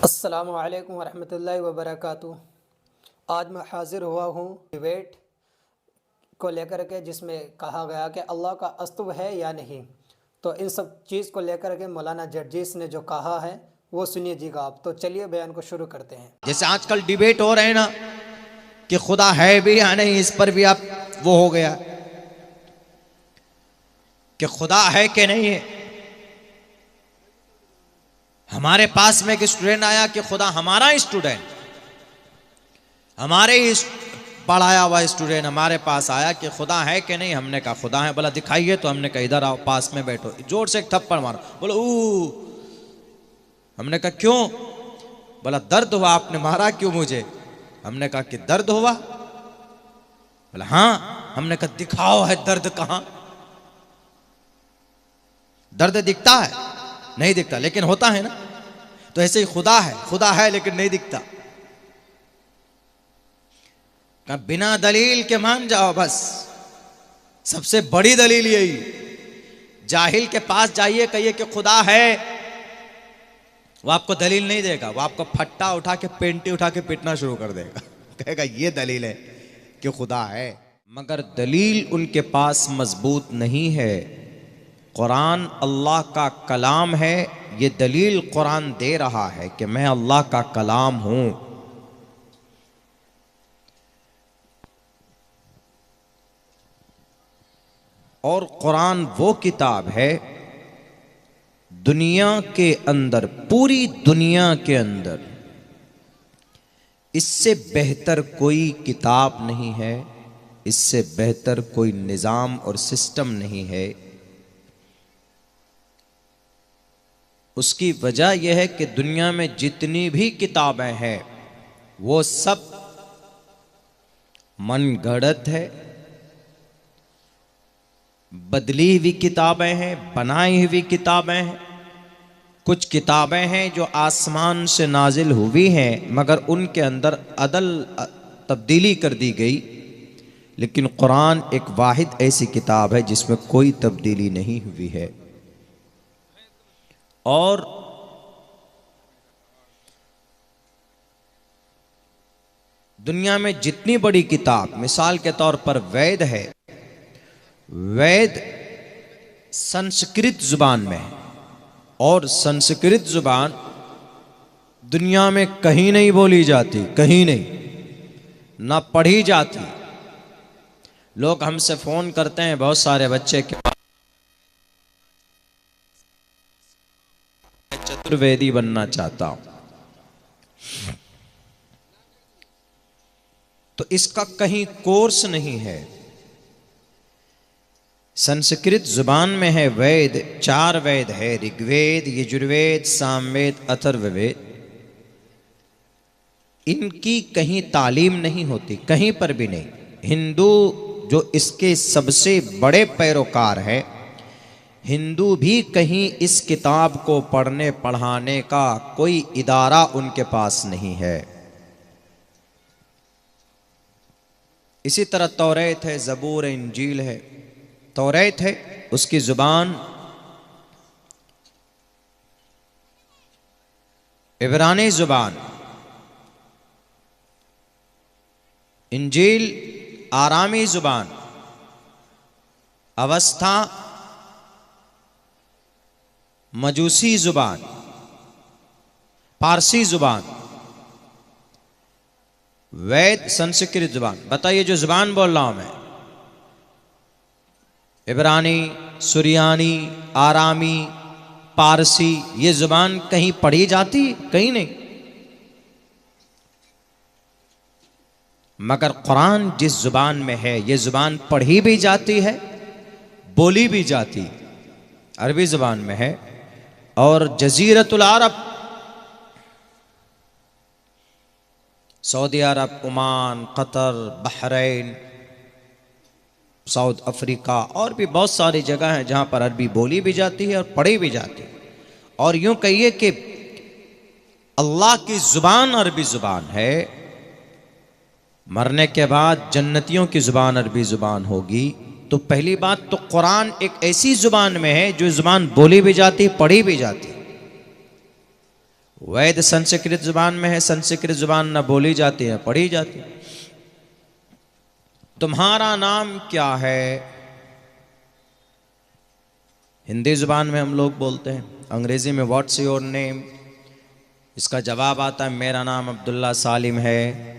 अस्सलामु अलैकुम वरहमतुल्लाहि वबरकातुहू। आज मैं हाज़िर हुआ हूँ डिबेट को लेकर के, जिसमें कहा गया कि अल्लाह का अस्तित्व है या नहीं। तो इन सब चीज़ को लेकर के मौलाना जर्जीस ने जो कहा है वो सुनिएगा आप। तो चलिए बयान को शुरू करते हैं। जैसे आजकल डिबेट हो रहे हैं ना कि खुदा है भी या नहीं, इस पर भी आप वो हो गया कि खुदा है कि नहीं है। हमारे पास में एक स्टूडेंट आया कि खुदा, हमारा स्टूडेंट, हमारे ही पढ़ाया हुआ स्टूडेंट हमारे पास आया कि खुदा है कि नहीं। हमने कहा खुदा है। बोला दिखाइए। तो हमने कहा इधर आओ, पास में बैठो। जोर से एक थप्पड़ मारो। बोला ऊ। हमने कहा क्यों? बोला दर्द हुआ। आपने मारा क्यों मुझे? हमने कहा कि दर्द हुआ। बोला हाँ। हमने कहा दिखाओ है दर्द कहां। दर्द दिखता है? नहीं दिखता, लेकिन होता है ना। तो ऐसे ही खुदा है लेकिन नहीं दिखता। कहा बिना दलील के मान जाओ, बस सबसे बड़ी दलील यही। जाहिल के पास जाइए, कहिए कि खुदा है, वो आपको दलील नहीं देगा। वो आपको फट्टा उठा के, पेंटी उठा के पीटना शुरू कर देगा। कहेगा ये दलील है कि खुदा है। मगर दलील उनके पास मजबूत नहीं है। कुरान अल्लाह का कलाम है। ये दलील कुरान दे रहा है कि मैं अल्लाह का कलाम हूं। और कुरान वो किताब है दुनिया के अंदर, पूरी दुनिया के अंदर इससे बेहतर कोई किताब नहीं है, इससे बेहतर कोई निज़ाम और सिस्टम नहीं है। उसकी वजह यह है कि दुनिया में जितनी भी किताबें हैं वो सब मनगढ़ंत है, बदली हुई किताबें हैं, बनाई हुई किताबें हैं। कुछ किताबें हैं जो आसमान से नाजिल हुई हैं मगर उनके अंदर अदल तब्दीली कर दी गई। लेकिन कुरान एक वाहिद ऐसी किताब है जिसमें कोई तब्दीली नहीं हुई है। और दुनिया में जितनी बड़ी किताब, मिसाल के तौर पर वेद है, वेद संस्कृत जुबान में है और संस्कृत जुबान दुनिया में कहीं नहीं बोली जाती, कहीं नहीं, ना पढ़ी जाती। लोग हमसे फोन करते हैं, बहुत सारे बच्चे के चतुर्वेदी बनना चाहता हूं। तो इसका कहीं कोर्स नहीं है। संस्कृत जुबान में है वेद, 4 वेद है, ऋग्वेद, यजुर्वेद, सामवेद, अथर्ववेद। इनकी कहीं तालीम नहीं होती, कहीं पर भी नहीं। हिंदू जो इसके सबसे बड़े पैरोकार है, हिंदू भी कहीं इस किताब को पढ़ने पढ़ाने का कोई इदारा उनके पास नहीं है। इसी तरह तौरात है, ज़बूर, इंजील है। तौरात है, उसकी जुबान इब्रानी जुबान, इंजील आरामी जुबान, अवस्था मजूसी जुबान, पारसी जुबान, वैद संस्कृत जुबान। बताइए जो जुबान बोल रहा हूं मैं, इब्रानी, सुरियानी, आरामी, पारसी, ये जुबान कहीं पढ़ी जाती? कहीं नहीं। मगर कुरान जिस जुबान में है, ये जुबान पढ़ी भी जाती है, बोली भी जाती, अरबी जुबान में है। और जजीरतुल अरब, सऊदी अरब, Oman, Qatar, Bahrain, South Africa और भी बहुत सारी जगह हैं जहां पर अरबी बोली भी जाती है और पढ़ी भी जाती है। और यूं कहिए कि अल्लाह की जुबान अरबी जुबान है। मरने के बाद जन्नतियों की जुबान अरबी जुबान होगी। तो पहली बात तो कुरान एक ऐसी जुबान में है जो जुबान बोली भी जाती, पढ़ी भी जाती। वैद संस्कृत जुबान में है, संस्कृत जुबान न बोली जाती है पढ़ी जाती है। तुम्हारा नाम क्या है? हिंदी जुबान में हम लोग बोलते हैं, अंग्रेजी में व्हाट्स योर नेम। इसका जवाब आता है मेरा नाम अब्दुल्ला सालिम है।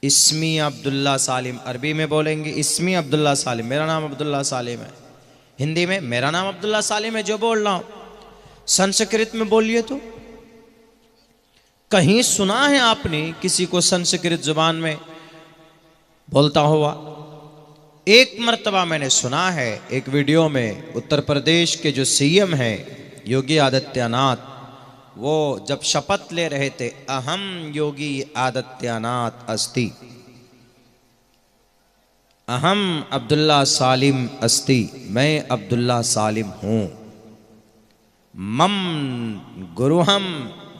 इस्मी अब्दुल्ला सालिम, अरबी में बोलेंगे इस्मी अब्दुल्ला सालिम, मेरा नाम अब्दुल्ला सालिम है। हिंदी में मेरा नाम अब्दुल्ला सालिम है जो बोल रहा हूं। संस्कृत में बोलिए तो कहीं सुना है आपने किसी को संस्कृत जुबान में बोलता हुआ? एक मर्तबा मैंने सुना है एक वीडियो में, उत्तर प्रदेश के जो सीएम हैं योगी आदित्यनाथ, वो जब शपथ ले रहे थे, अहम योगी आदित्यनाथ अस्ति, अहम अब्दुल्ला सालिम अस्ति, मैं अब्दुल्ला सालिम हूं, मम गुरुहम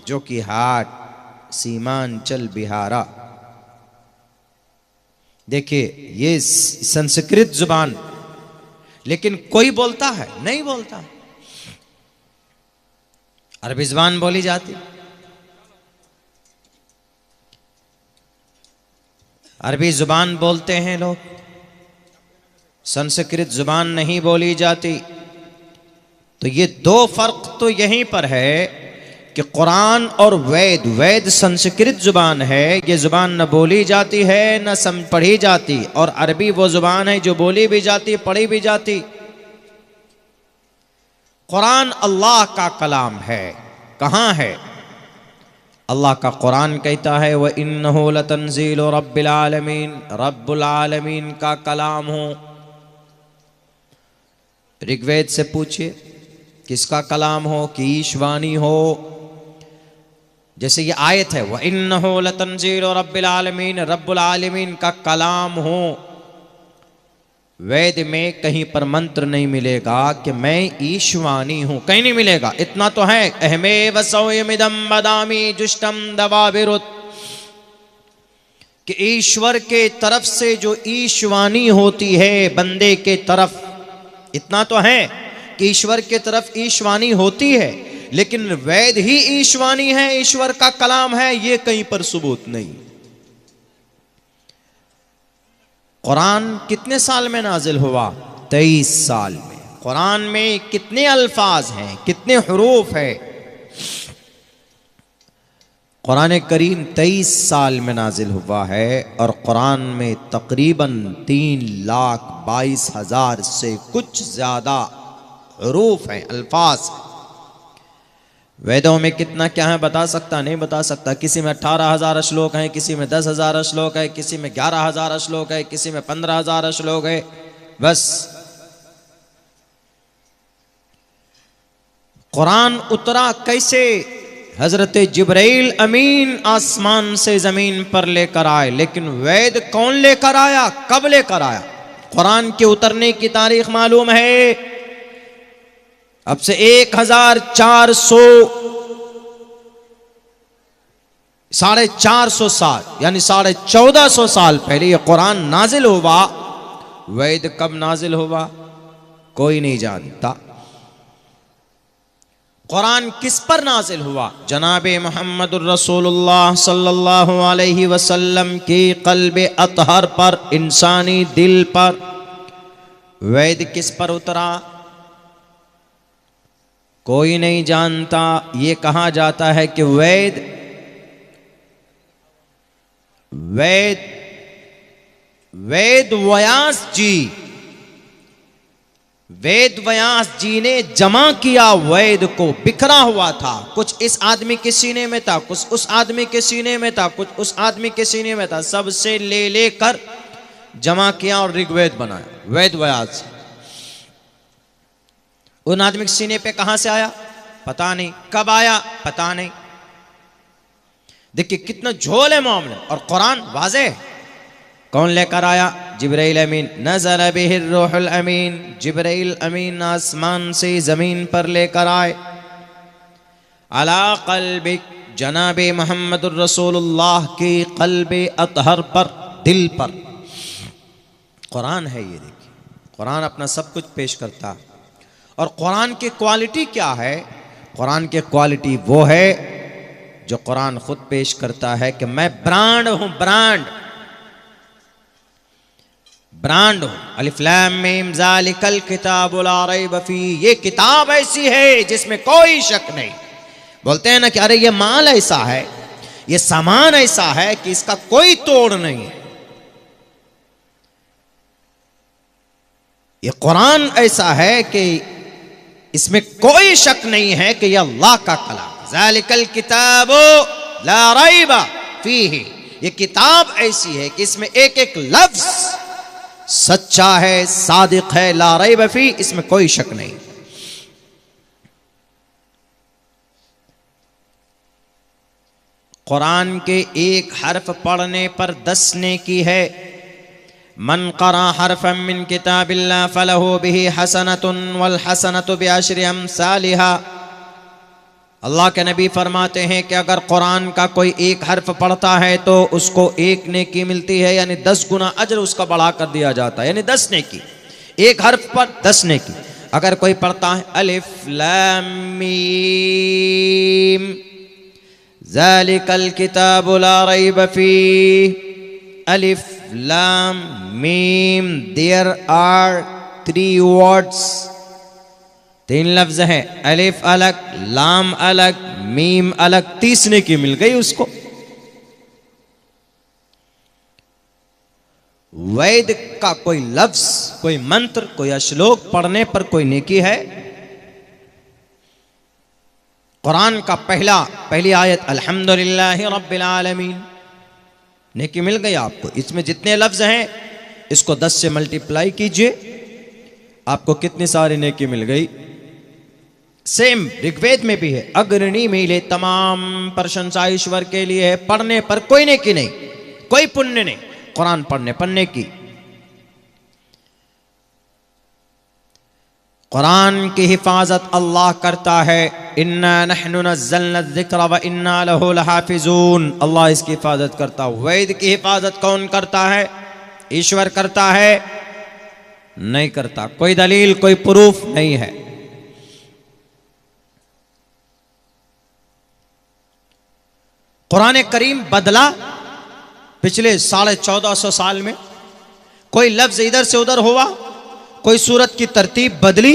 जो कि हाट सीमांचल बिहारा। देखिए ये संस्कृत जुबान, लेकिन कोई बोलता है? नहीं बोलता। अरबी जुबान बोली जाती, अरबी जुबान बोलते हैं लोग, संस्कृत जुबान नहीं बोली जाती। तो ये दो फर्क तो यहीं पर है कि कुरान और वेद, वेद संस्कृत जुबान है, ये जुबान न बोली जाती है न पढ़ी जाती, और अरबी वो जुबान है जो बोली भी जाती पढ़ी भी जाती। कुरान अल्लाह का कलाम है। कहाँ है? अल्लाह का कुरान कहता है व इन्नहु लतंजीलु रब्बिल आलमीन, रब्बुल आलमीन का कलाम हो। ऋग्वेद से पूछिए किसका कलाम हो, कि ईशवाणी हो। जैसे ये आयत है व इन्नहु लतंजीलु रब्बिल आलमीन, रब्बुल आलमीन का कलाम हो। वेद में कहीं पर मंत्र नहीं मिलेगा कि मैं ईशवाणी हूं, कहीं नहीं मिलेगा। इतना तो है, अहमे वसौयमिदम बदामी जुष्टम दवाबिरुत, कि ईश्वर के तरफ से जो ईशवाणी होती है बंदे के तरफ, इतना तो है कि ईश्वर के तरफ ईशवाणी होती है, लेकिन वेद ही ईशवाणी है, ईश्वर का कलाम है, ये कहीं पर सबूत नहीं। कुरान कितने साल में नाजिल हुआ? 23 साल में। कुरान में कितने अल्फाज हैं, कितने हुरूफ है? कुरान करीम 23 साल में नाजिल हुआ है, और कुरान में तकरीबन 3,22,000 से कुछ ज्यादा हुरूफ हैं, अल्फाज। वेदों में कितना क्या है बता सकता? नहीं बता सकता। किसी में 18,000 श्लोक हैं, किसी में 10,000 श्लोक है, किसी में 11,000 श्लोक है, किसी में 15,000 श्लोक है। बस कुरान उतरा कैसे? हजरत जिब्राइल अमीन आसमान से जमीन पर लेकर आए, लेकिन वेद कौन लेकर आया, कब लेकर आया? कुरान के उतरने की तारीख मालूम है? अब से 450 साल यानी 1450 साल पहले ये कुरान नाजिल हुआ। वेद कब नाजिल हुआ कोई नहीं जानता। कुरान किस पर नाजिल हुआ? जनाबे मोहम्मदुर रसूलुल्लाह सल्लल्लाहु अलैहि वसल्लम के क़ल्बे अतहर पर, इंसानी दिल पर। वेद किस पर उतरा कोई नहीं जानता। ये कहा जाता है कि वेद वेद व्यास जी ने जमा किया वेद को, बिखरा हुआ था। कुछ इस आदमी के सीने में था, कुछ उस आदमी के सीने में था, कुछ उस आदमी के सीने में था, सबसे ले लेकर जमा किया और ऋग्वेद बनाया। वेद व्यास उन आदमी के सीने पे कहां से आया पता नहीं, कब आया पता नहीं। देखिए कितना झोल है मामले। और कुरान वाज़े कौन लेकर आया? जिब्राइल अमीन। नज़ल बिहिर रूहुल अमीन, जिब्राइल अमीन आसमान से जमीन पर लेकर आए। अला क़ल्बिक, जनाबे मोहम्मदुर रसूलुल्लाह के क़ल्बे अतहर पर, दिल पर कुरान है। ये देखिए कुरान अपना सब कुछ पेश करता है। और कुरान की क्वालिटी क्या है? कुरान की क्वालिटी वो है जो कुरान खुद पेश करता है कि मैं ब्रांड हूं, ब्रांड हूं। अलिफ लाम मीम ज़ालिकल किताबु ला रैब फीह, ये किताब ऐसी है जिसमें कोई शक नहीं। बोलते हैं ना कि अरे ये माल ऐसा है, ये सामान ऐसा है कि इसका कोई तोड़ नहीं है। ये कुरान ऐसा है कि इसमें कोई शक नहीं है कि यह अल्लाह का कलाम। ज़ालिकल किताबु ला रैब फीह, ये किताब ऐसी है कि इसमें एक एक लफ्ज सच्चा है, सादिक है। ला रैब फीह, इसमें कोई शक नहीं। कुरान के एक हर्फ पढ़ने पर 10 नेकी है। मन क़रा हरफन मिन किताबिल्लाह फलहु बिही हसनतुन वल हसनतु बिअशरि अम्सालिहा। अल्लाह के नबी फरमाते हैं कि अगर कुरान का कोई एक हर्फ पढ़ता है तो उसको 1 नेकी मिलती है, यानी 10 गुना अजर उसका बढ़ा कर दिया जाता है, यानी 10 नेकी। एक हर्फ पर 10 नेकी। अगर कोई पढ़ता है अलिफ लाम मीम ज़ालिकल किताबु ला रैब फीह, अलिफ लाम मीम, देयर आर 3 वर्ड्स, 3 लफ्ज हैं। अलिफ अलग, लाम अलग, मीम अलग, 30 नेकी मिल गई उसको। वैद का कोई लफ्ज, कोई मंत्र, कोई श्लोक पढ़ने पर कोई नेकी है। कुरान का पहली आयत अल्हम्दुलिल्लाहि रब्बिल आलमीन, नेकी मिल गई आपको। इसमें जितने लफ्ज हैं इसको 10 से मल्टीप्लाई कीजिए, आपको कितनी सारी नेकी मिल गई। सेम ऋग्वेद में भी है, अग्रणी मिले तमाम प्रशंसा ईश्वर के लिए है, पढ़ने पर कोई नेकी नहीं, कोई पुण्य नहीं, कुरान पढ़ने पर नेकी। कुरान की हिफाजत अल्लाह करता है। इन्ना नहनु नज़्ज़लना ज़िक्र व इन्ना लहु लहाफ़िज़ून, अल्लाह इसकी हिफाजत करता है। वैद की हिफाजत कौन करता है? ईश्वर करता है? नहीं करता। कोई दलील, कोई प्रूफ नहीं है। कुरान करीम बदला पिछले 1450 साल में। कोई लफ्ज इधर से उधर हुआ, कोई सूरत की तरतीब बदली,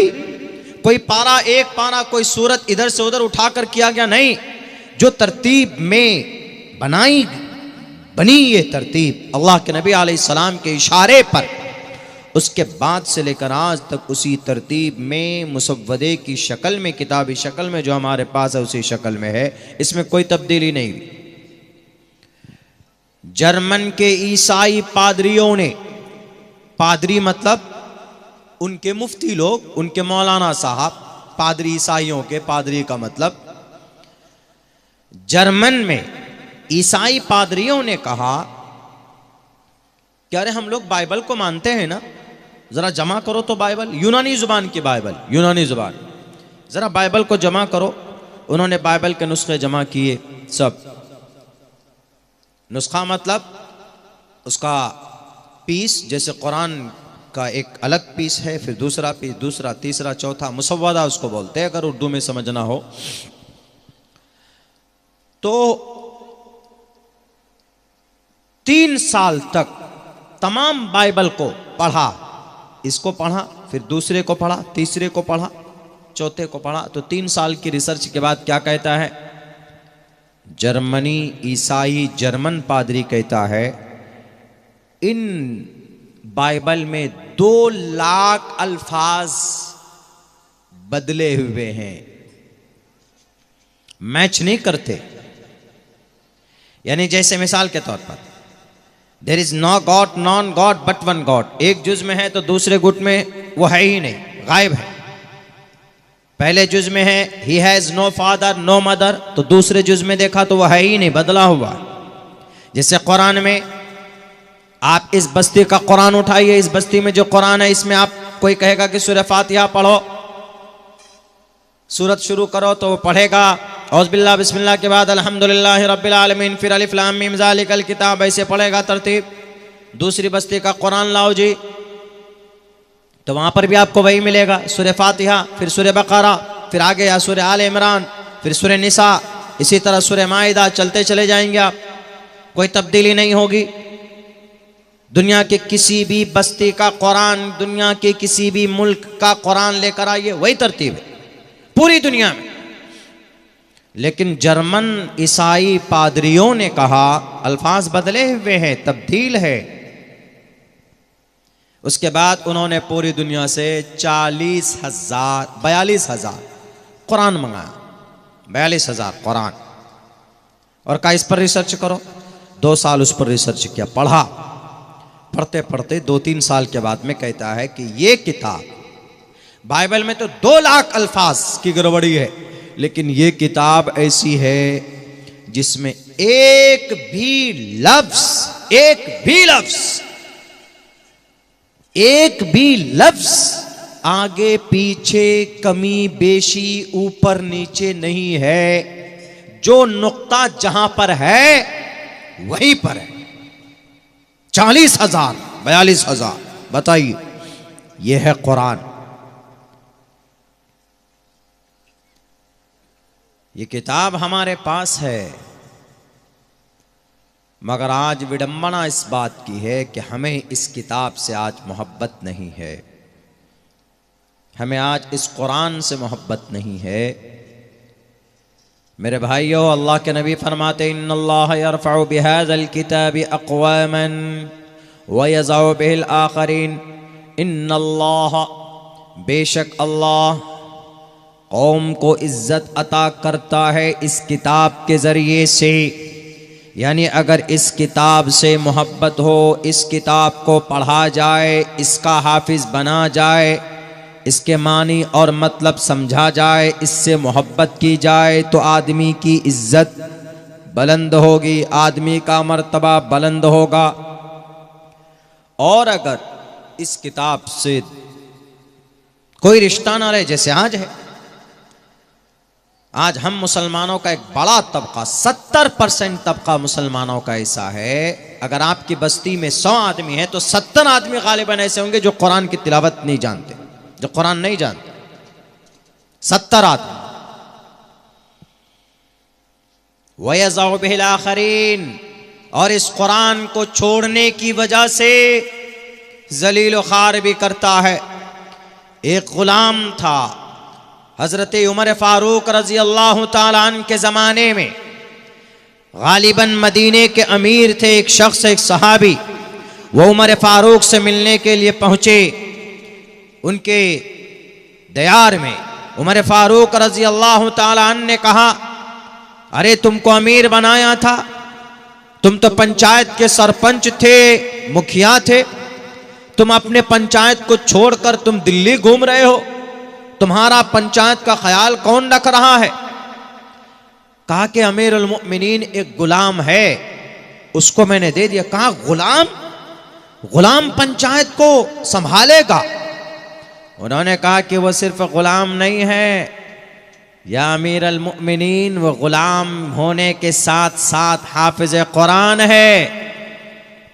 कोई पारा एक पारा कोई सूरत इधर से उधर उठाकर किया गया, नहीं। जो तरतीब में बनी ये तरतीब अल्लाह के नबी अलैहिस्सलाम के इशारे पर, उसके बाद से लेकर आज तक उसी तरतीब में मुसव्वदे की शक्ल में, किताबी शक्ल में जो हमारे पास है उसी शक्ल में है, इसमें कोई तब्दीली नहीं हुई। जर्मन के ईसाई पादरियों ने, पादरी मतलब उनके मुफ्ती लोग, उनके मौलाना साहब, पादरी ईसाइयों के, पादरी का मतलब जर्मन में ईसाई पादरियों ने कहा कि अरे हम लोग बाइबल को मानते हैं ना, जरा जमा करो तो बाइबल, यूनानी जुबान की बाइबल, यूनानी जुबान, जरा बाइबल को जमा करो। उन्होंने बाइबल के नुस्खे जमा किए सब। नुस्खा मतलब उसका पीस, जैसे कुरान का एक अलग पीस है, फिर दूसरा पीस, दूसरा, तीसरा, चौथा, मुसव्वदा उसको बोलते हैं अगर उर्दू में समझना हो तो। 3 साल तक तमाम बाइबल को पढ़ा, इसको पढ़ा, फिर दूसरे को पढ़ा, तीसरे को पढ़ा, चौथे को पढ़ा। तो 3 साल की रिसर्च के बाद क्या कहता है? जर्मनी ईसाई जर्मन पादरी कहता है इन बाइबल में 2 लाख अल्फाज बदले हुए हैं, मैच नहीं करते। यानी जैसे मिसाल के तौर पर there is no god, non god but one God. एक जुज में है तो दूसरे गुट में वो है ही नहीं, गायब है। पहले जुज में है he has no father no mother, तो दूसरे जुज में देखा तो वो है ही नहीं, बदला हुआ। जैसे कुरान में आप इस बस्ती का कुरान उठाइए, इस बस्ती में जो कुरान है इसमें आप कोई कहेगा कि सूरह फातिहा पढ़ो, सूरत शुरू करो तो वो पढ़ेगा औज़ बिल्लाह बिस्मिल्लाह के बाद अल्हम्दुलिल्लाहि रब्बिल आलमीन, फिर अलिफ लाम मीम ज़ालिकल किताब, ऐसे पढ़ेगा तरतीब। दूसरी बस्ती का कुरान लाओ जी, तो वहां पर भी आपको वही मिलेगा, सूरह फातिहा, फिर सूरह बकरा, फिर आगे या सूरह आल इमरान, फिर सूरह निसा, इसी तरह सूरह माइदा, चलते चले जाएंगे आप, कोई तब्दीली नहीं होगी। दुनिया के किसी भी बस्ती का कुरान, दुनिया के किसी भी मुल्क का कुरान लेकर आइए, वही तरतीब है पूरी दुनिया में। लेकिन जर्मन ईसाई पादरियों ने कहा अल्फाज बदले हुए हैं, तब्दील है। उसके बाद उन्होंने पूरी दुनिया से 42,000 कुरान मंगाया, 42,000 कुरान, और कहा इस पर रिसर्च करो। 2 साल उस पर रिसर्च किया, पढ़ा, पढ़ते पढ़ते 2-3 साल के बाद में कहता है कि ये किताब, बाइबल में तो 2 लाख अल्फाज की गड़बड़ी है, लेकिन ये किताब ऐसी है जिसमें एक भी लफ्ज आगे पीछे, कमी बेशी, ऊपर नीचे नहीं है। जो नुक्ता जहां पर है वहीं पर है। 40,000, 42,000, बताइए, यह है कुरान। ये किताब हमारे पास है, मगर आज विडंबना इस बात की है कि हमें इस किताब से आज मोहब्बत नहीं है, हमें आज इस कुरान से मोहब्बत नहीं है। मेरे भाइयों, अल्लाह के नबी फरमाते इन्नल्लाह यरफ़उ बिहाज़ल किताबि अक़वामन व यज़उ बिहिल आख़रीन। इन्नल्लाह, बेशक अल्लाह कौम को इज्जत अता करता है इस किताब के ज़रिए से। यानी अगर इस किताब से मोहब्बत हो, इस किताब को पढ़ा जाए, इसका हाफिज बना जाए, इसके मानी और मतलब समझा जाए, इससे मोहब्बत की जाए, तो आदमी की इज्जत बुलंद होगी, आदमी का मर्तबा बुलंद होगा। और अगर इस किताब से कोई रिश्ता ना रहे, जैसे आज है, आज हम मुसलमानों का एक बड़ा तबका, 70% तबका मुसलमानों का ऐसा है, अगर आपकी बस्ती में 100 आदमी है तो 70 आदमी गालिबन ऐसे होंगे जो कुरान की तिलावत नहीं जानते, जो कुरान नहीं जानते, 70 आदमी। वयज़उ बिहिल आख़रीन, और इस कुरान को छोड़ने की वजह से जलील व ख़ार भी करता है। एक गुलाम था, हजरत उमर फारूक रजी अल्लाह ताला अन्हु के ज़माने में, गालिबन मदीने के अमीर थे एक शख्स, एक सहाबी। वो उमर फारूक से मिलने के लिए पहुँचे। उनके दयार में उमर फारूक रजी अल्लाह ताला अन्हु ने कहा, अरे तुमको अमीर बनाया था, तुम तो पंचायत के सरपंच थे, मुखिया थे, तुम अपने पंचायत को छोड़कर तुम दिल्ली घूम रहे हो, तुम्हारा पंचायत का ख्याल कौन रख रहा है? कहा कि अमीरुल मोमिनीन एक गुलाम है, उसको मैंने दे दिया। कहा गुलाम पंचायत को संभालेगा? उन्होंने कहा कि वो सिर्फ गुलाम नहीं है या अमीरुल मोमिनीन, वो गुलाम होने के साथ साथ हाफिज कुरान है।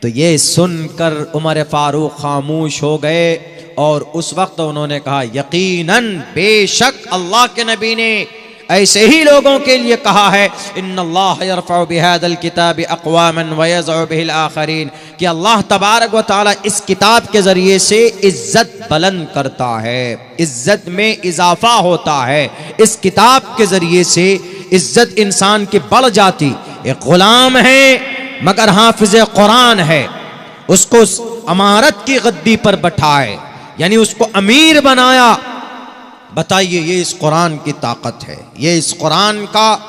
तो ये सुनकर उमर फारूक खामोश हो गए, और उस वक्त उन्होंने कहा, यकीनन बेशक अल्लाह के नबी ने ऐसे ही लोगों के लिए कहा है, इन्नल्लाह यरफ़उ बिहाज़ल किताबि अक़वामन व यज़उ बिहिल आख़रीन, कि अल्लाह तबारक व तआला इस किताब के ज़रिए से इज़्ज़त बुलंद करता है, इज़्ज़त में इजाफ़ा होता है। इस किताब के ज़रिए से इज़्ज़त इंसान की बढ़ जाती। एक ग़ुलाम है मगर हाफिज़ कुरान है, उसको अमारत की गद्दी पर बैठाए, यानी उसको अमीर बनाया। बताइए, ये इस कुरान की ताकत है, ये इस कुरान का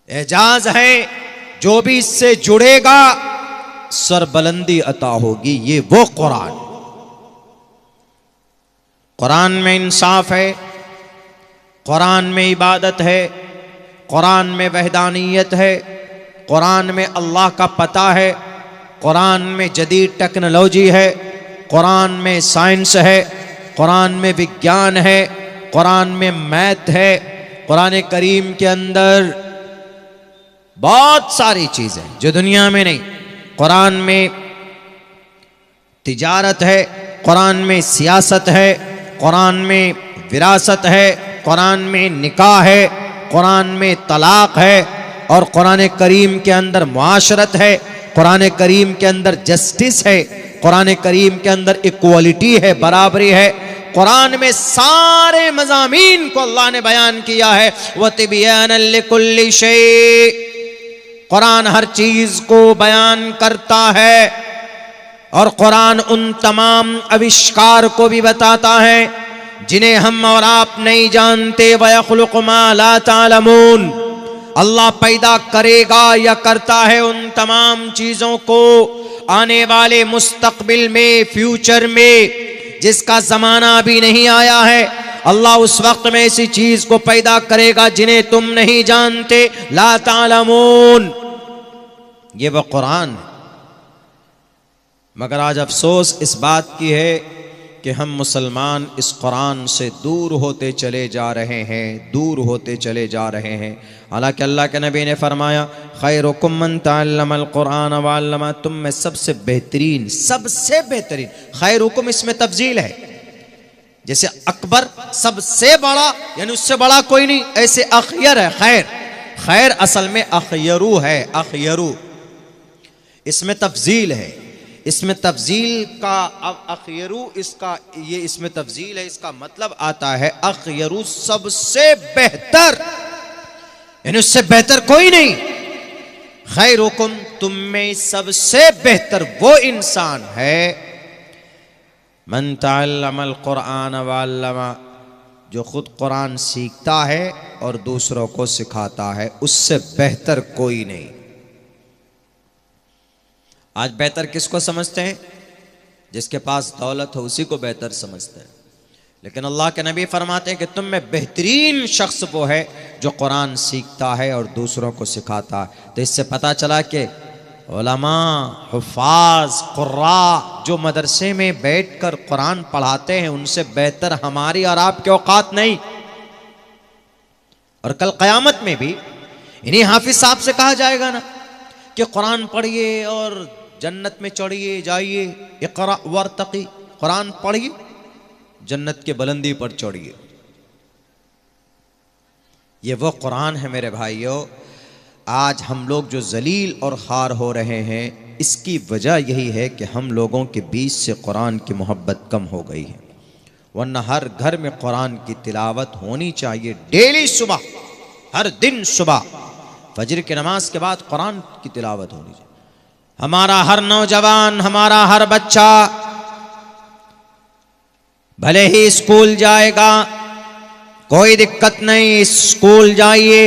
एजाज है। जो भी इससे जुड़ेगा सरबुलंदी अता होगी। ये वो कुरान में इंसाफ है, कुरान में इबादत है, कुरान में वहदानियत है, कुरान में अल्लाह का पता है, कुरान में जदीद टेक्नोलॉजी है, कुरान में साइंस है, कुरान में विज्ञान है, कुरान में मैथ है। कुरान करीम के अंदर बहुत सारी चीज़ें जो दुनिया में नहीं। कुरान में तिजारत है, कुरान में सियासत है, कुरान में विरासत है, कुरान में निकाह है, कुरान में तलाक है, और कुरान करीम के अंदर मुआशरत है, कुरान करीम के अंदर जस्टिस है, कुरान करीम के अंदर इक्वालिटी है, बराबरी है। कुरान में सारे मज़ामीन को अल्लाह ने बयान किया है। व तिबयानन लिकुल्लि शै, कुरान हर चीज को बयान करता है, और कुरान उन तमाम आविष्कार को भी बताता है जिन्हें हम और आप नहीं जानते। व यख़्लुक़ु मा ला तालमून, अल्लाह पैदा करेगा या करता है उन तमाम चीजों को आने वाले मुस्तकबिल में, फ्यूचर में, जिसका जमाना अभी नहीं आया है। अल्लाह उस वक्त में ऐसी चीज को पैदा करेगा जिन्हें तुम नहीं जानते। ला तालमून, ये वह कुरान है। मगर आज अफसोस इस बात की है कि हम मुसलमान इस कुरान से दूर होते चले जा रहे हैं, दूर होते चले जा रहे हैं। हालांकि अल्लाह के नबी ने फरमाया, खैरुकुम मन तअल्लमल कुरान व अल्लमा, तुम में सबसे बेहतरीन, सबसे बेहतरीन, खैरुकुम इसमें तफजील है। जैसे अकबर सबसे बड़ा, यानी उससे बड़ा कोई नहीं, ऐसे अखयर है खैर। खैर असल में अखयरू है, अखयरू, इसमें तफजील है। इसमें तफजील का, अब अखयरू इसका, ये इसमें तफजील है, इसका मतलब आता है अखयरू सबसे बेहतर, यानी उससे बेहतर कोई नहीं। खैरुकुम, तुम में सबसे बेहतर वो इंसान है मन तअल्लमल कुरान व अल्लमा, जो खुद कुरान सीखता है और दूसरों को सिखाता है, उससे बेहतर कोई नहीं। आज बेहतर किसको समझते हैं? जिसके पास दौलत हो उसी को बेहतर समझते हैं। लेकिन अल्लाह के नबी फरमाते हैं कि तुम में बेहतरीन शख्स वो है जो कुरान सीखता है और दूसरों को सिखाता है। तो इससे पता चला कि उलमा, हुफ़ाज़, कुर्रा जो मदरसे में बैठकर कुरान पढ़ाते हैं, उनसे बेहतर हमारी और आपके औकात नहीं। और कल क़यामत में भी इन्हीं हाफिज साहब से कहा जाएगा ना कि कुरान पढ़िए और जन्नत में चढ़िए जाइए, इक़रा वर्तक़ी, कुरान पढ़िए जन्नत के बुलंदी पर चढ़िए। ये वो कुरान है मेरे भाइयों। आज हम लोग जो जलील और खार हो रहे हैं, इसकी वजह यही है कि हम लोगों के बीच से कुरान की मोहब्बत कम हो गई है। वरना हर घर में कुरान की तिलावत होनी चाहिए, डेली सुबह, हर दिन सुबह फजर की नमाज के बाद कुरान की तिलावत होनी चाहिए। हमारा हर नौजवान, हमारा हर बच्चा भले ही स्कूल जाएगा, कोई दिक्कत नहीं, स्कूल जाइए,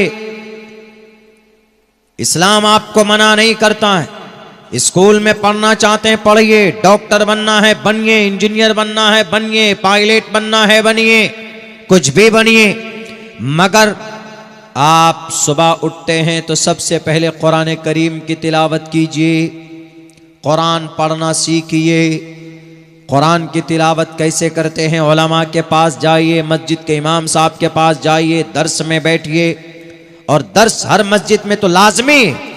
इस्लाम आपको मना नहीं करता है। स्कूल में पढ़ना चाहते हैं पढ़िए, डॉक्टर बनना है बनिए, इंजीनियर बनना है बनिए, पायलट बनना है बनिए, कुछ भी बनिए। मगर आप सुबह उठते हैं तो सबसे पहले कुरान करीम की तिलावत कीजिए, कुरान पढ़ना सीखिए। कुरान की तिलावत कैसे करते हैं? उलमा के पास जाइए, मस्जिद के इमाम साहब के पास जाइए, दर्स में बैठिए। और दर्स हर मस्जिद में तो लाजमी है।